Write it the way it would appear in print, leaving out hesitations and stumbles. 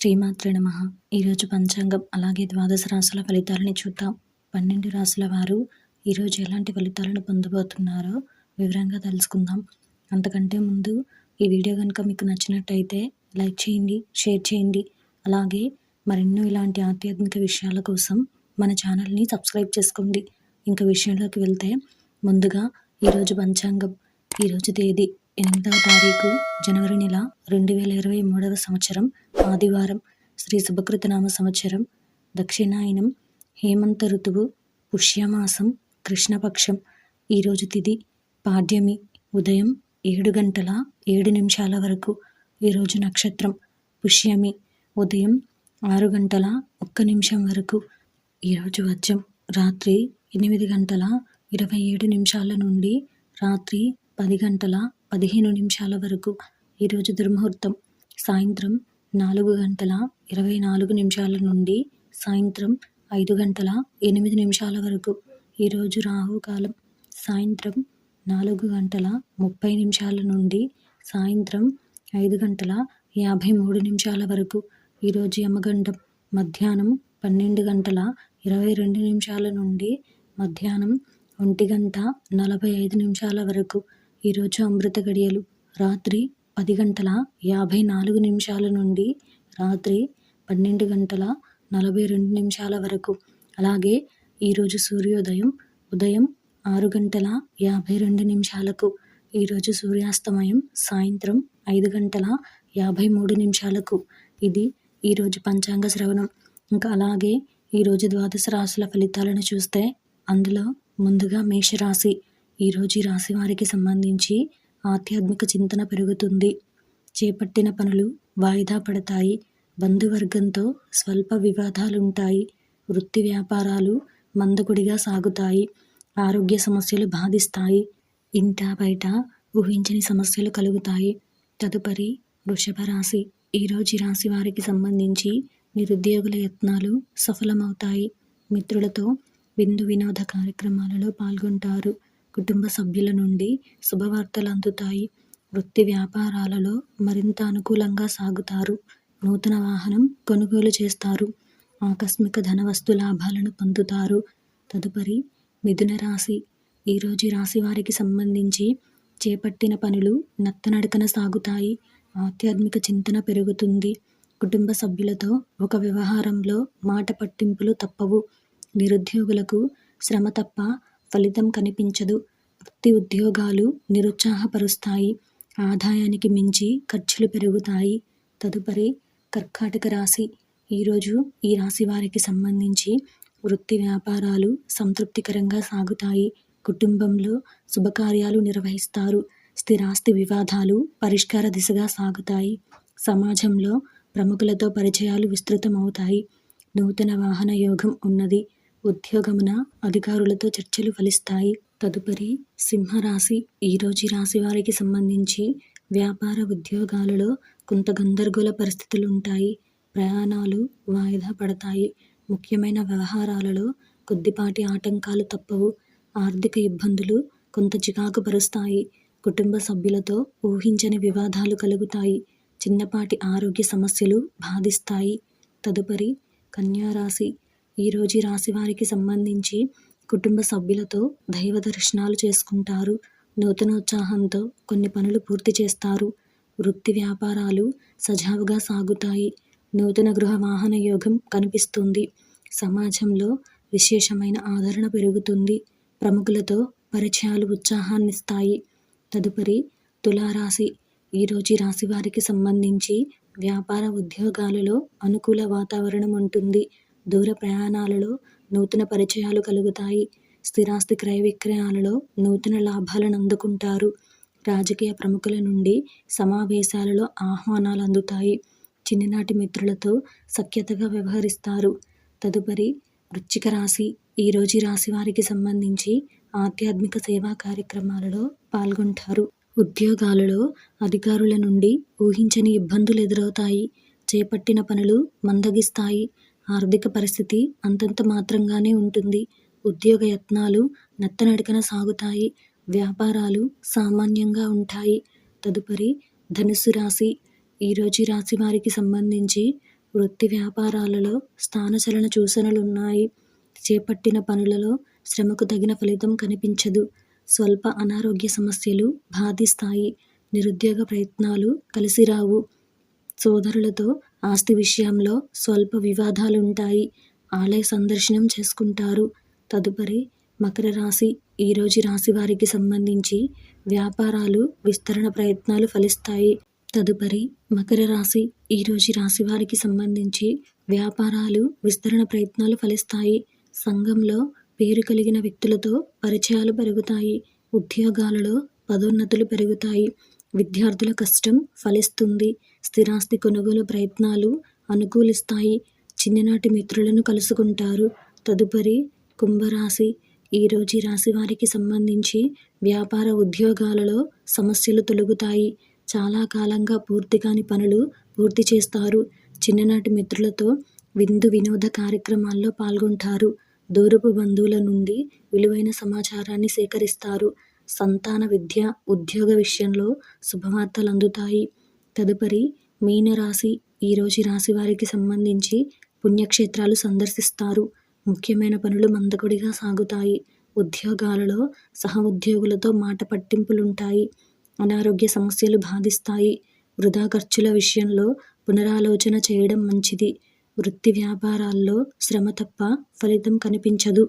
శ్రీమాత్రే నమః. ఈరోజు పంచాంగం అలాగే ద్వాదశ రాశుల ఫలితాలని చూద్దాం. 12 రాశుల వారు ఈరోజు ఎలాంటి ఫలితాలను పొందబోతున్నారో వివరంగా తెలుసుకుందాం. అంతకంటే ముందు ఈ వీడియో కనుక మీకు నచ్చినట్టయితే లైక్ చేయండి, షేర్ చేయండి. అలాగే మరెన్నో ఇలాంటి ఆధ్యాత్మిక విషయాల కోసం మన ఛానల్ని సబ్స్క్రైబ్ చేసుకోండి. ఇంకా విషయంలోకి వెళ్తే ముందుగా ఈరోజు పంచాంగం. ఈరోజు తేదీ 8వ తారీఖు జనవరి నెల 2023 సంవత్సరం ఆదివారం. శ్రీ శుభకృతనామ సంవత్సరం, దక్షిణాయనం, హేమంత ఋతువు, పుష్యమాసం, కృష్ణపక్షం. ఈరోజు తిథి పాడ్యమి, ఉదయం 7 గంటల 7 నిమిషాల వరకు. ఈరోజు నక్షత్రం పుష్యమి, ఉదయం 6 గంటల 1 నిమిషం వరకు. ఈరోజు వర్జం రాత్రి 8 గంటల 27 నిమిషాల నుండి రాత్రి 10 గంటల 15 నిమిషాల వరకు. ఈరోజు దుర్ముహూర్తం సాయంత్రం 4 గంటల 24 నిమిషాల నుండి సాయంత్రం 5 గంటల 8 నిమిషాల వరకు. ఈరోజు రాహుకాలం సాయంత్రం 4 గంటల 30 నిమిషాల నుండి సాయంత్రం 5 గంటల 53 నిమిషాల వరకు. ఈరోజు యమగండం మధ్యాహ్నం 12 గంటల 22 నిమిషాల నుండి మధ్యాహ్నం 1 గంట 45 నిమిషాల వరకు. ఈరోజు అమృత గడియలు రాత్రి 10 గంటల 54 నిమిషాల నుండి రాత్రి 12 గంటల 42 నిమిషాల వరకు. అలాగే ఈరోజు సూర్యోదయం ఉదయం 6 గంటల 52 నిమిషాలకు. ఈరోజు సూర్యాస్తమయం సాయంత్రం 5 గంటల 53 నిమిషాలకు. ఇది ఈరోజు పంచాంగ శ్రవణం. ఇంకా అలాగే ఈరోజు ద్వాదశ రాశుల ఫలితాలను చూస్తే అందులో ముందుగా మేషరాశి. ఈరోజు ఈ రాశి వారికి సంబంధించి ఆధ్యాత్మిక చింతన పెరుగుతుంది. చేపట్టిన పనులు వాయిదా పడతాయి. బంధువర్గంతో స్వల్ప వివాదాలుంటాయి. వృత్తి వ్యాపారాలు మందకొడిగా సాగుతాయి. ఆరోగ్య సమస్యలు బాధిస్తాయి. ఇంట బయట ఊహించని సమస్యలు కలుగుతాయి. తదుపరి వృషభ రాశి. ఈరోజు ఈ రాశి వారికి సంబంధించి నిరుద్యోగుల యత్నాలు సఫలమవుతాయి. మిత్రులతో విందు వినోద కార్యక్రమాలలో పాల్గొంటారు. కుటుంబ సభ్యుల నుండి శుభవార్తలు అందుతాయి. వృత్తి వ్యాపారాలలో మరింత అనుకూలంగా సాగుతారు. నూతన వాహనం కొనుగోలు చేస్తారు. ఆకస్మిక ధన వస్తు లాభాలను పొందుతారు. తదుపరి మిథున రాశి. ఈరోజు ఈ రాశి వారికి సంబంధించి చేపట్టిన పనులు నత్తనడకన సాగుతాయి. ఆధ్యాత్మిక చింతన పెరుగుతుంది. కుటుంబ సభ్యులతో ఒక వ్యవహారంలో మాట పట్టింపులు తప్పవు. నిరుద్యోగులకు శ్రమ తప్ప ఫలితం కనిపించదు. వృత్తి ఉద్యోగాలు నిరుత్సాహపరుస్తాయి. ఆదాయానికి మించి ఖర్చులు పెరుగుతాయి. తదుపరి కర్కాటక రాశి. ఈరోజు ఈ రాశి వారికి సంబంధించి వృత్తి వ్యాపారాలు సంతృప్తికరంగా సాగుతాయి. కుటుంబంలో శుభకార్యాలు నిర్వహిస్తారు. స్థిరాస్తి వివాదాలు పరిష్కార దిశగా సాగుతాయి. సమాజంలో ప్రముఖులతో పరిచయాలు విస్తృతమవుతాయి. నూతన వాహన యోగం ఉన్నది. ఉద్యోగమున అధికారులతో చర్చలు ఫలిస్తాయి. తదుపరి సింహరాశి. ఈరోజు ఈ రాశి వారికి సంబంధించి వ్యాపార ఉద్యోగాలలో కొంత గందరగోళ పరిస్థితులు ఉంటాయి. ప్రయాణాలు వాయిదా పడతాయి. ముఖ్యమైన వ్యవహారాలలో కొద్దిపాటి ఆటంకాలు తప్పవు. ఆర్థిక ఇబ్బందులు కొంత చికాకు పరుస్తాయి. కుటుంబ సభ్యులతో ఊహించని వివాదాలు కలుగుతాయి. చిన్నపాటి ఆరోగ్య సమస్యలు బాధిస్తాయి. తదుపరి కన్యారాశి. ఈరోజు ఈ రాశి వారికి సంబంధించి కుటుంబ సభ్యులతో దైవ దర్శనాలు చేసుకుంటారు. నూతనోత్సాహంతో కొన్ని పనులు పూర్తి చేస్తారు. వృత్తి వ్యాపారాలు సజావుగా సాగుతాయి. నూతన గృహ వాహన యోగం కనిపిస్తుంది. సమాజంలో విశేషమైన ఆదరణ పెరుగుతుంది. ప్రముఖులతో పరిచయాలు ఉత్సాహాన్నిస్తాయి. తదుపరి తులారాశి. ఈరోజు ఈ రాశి వారికి సంబంధించి వ్యాపార ఉద్యోగాలలో అనుకూల వాతావరణం ఉంటుంది. దూర ప్రయాణాలలో నూతన పరిచయాలు కలుగుతాయి. స్థిరాస్తి క్రయ విక్రయాలలో నూతన లాభాలను అందుకుంటారు. రాజకీయ ప్రముఖుల నుండి సమావేశాలలో ఆహ్వానాలు అందుతాయి. చిన్ననాటి మిత్రులతో సఖ్యతగా వ్యవహరిస్తారు. తదుపరి వృశ్చిక రాశి. ఈరోజు ఈ రాశి వారికి సంబంధించి ఆధ్యాత్మిక సేవా కార్యక్రమాలలో పాల్గొంటారు. ఉద్యోగాలలో అధికారుల నుండి ఊహించని ఇబ్బందులు ఎదురవుతాయి. చేపట్టిన పనులు మందగిస్తాయి. ఆర్థిక పరిస్థితి అంతంత మాత్రంగానే ఉంటుంది. ఉద్యోగ యత్నాలు నత్తనడకన సాగుతాయి. వ్యాపారాలు సామాన్యంగా ఉంటాయి. తదుపరి ధనుస్సు రాశి. ఈరోజు ఈ రాశి వారికి సంబంధించి వృత్తి వ్యాపారాలలో స్థానచలన సూచనలున్నాయి. చేపట్టిన పనులలో శ్రమకు తగిన ఫలితం కనిపించదు. స్వల్ప అనారోగ్య సమస్యలు బాధిస్తాయి. నిరుద్యోగ ప్రయత్నాలు కలిసిరావు. సోదరులతో ఆస్తి విషయంలో స్వల్ప వివాదాలుంటాయి. ఆలయ సందర్శనం చేసుకుంటారు. తదుపరి మకర రాశి. ఈరోజు రాశి వారికి సంబంధించి వ్యాపారాలు విస్తరణ ప్రయత్నాలు ఫలిస్తాయి. తదుపరి మకర రాశి. ఈరోజు రాశి వారికి సంబంధించి వ్యాపారాలు విస్తరణ ప్రయత్నాలు ఫలిస్తాయి. సంఘంలో పేరు కలిగిన వ్యక్తులతో పరిచయాలు పెరుగుతాయి. ఉద్యోగాలలో పదోన్నతులు పెరుగుతాయి. విద్యార్థుల కష్టం ఫలిస్తుంది. స్థిరాస్తి కొనుగోలు ప్రయత్నాలు అనుకూలిస్తాయి. చిన్ననాటి మిత్రులను కలుసుకుంటారు. తదుపరి కుంభరాశి. ఈరోజు రాశి వారికి సంబంధించి వ్యాపార ఉద్యోగాలలో సమస్యలు తొలగుతాయి. చాలా కాలంగా పూర్తి కాని పనులు పూర్తి చేస్తారు. చిన్ననాటి మిత్రులతో విందు వినోద కార్యక్రమాల్లో పాల్గొంటారు. దూరపు బంధువుల నుండి విలువైన సమాచారాన్ని సేకరిస్తారు. సంతాన విద్య, ఉద్యోగ విషయంలో శుభవార్తలు అందుతాయి. తదుపరి మీనరాశి. ఈరోజు రాశి వారికి సంబంధించి పుణ్యక్షేత్రాలు సందర్శిస్తారు. ముఖ్యమైన పనులు మందకొడిగా సాగుతాయి. ఉద్యోగాలలో సహ ఉద్యోగులతో మాట పట్టింపులుంటాయి. అనారోగ్య సమస్యలు బాధిస్తాయి. వృధా ఖర్చుల విషయంలో పునరాలోచన చేయడం మంచిది. వృత్తి వ్యాపారాల్లో శ్రమ తప్ప ఫలితం కనిపించదు.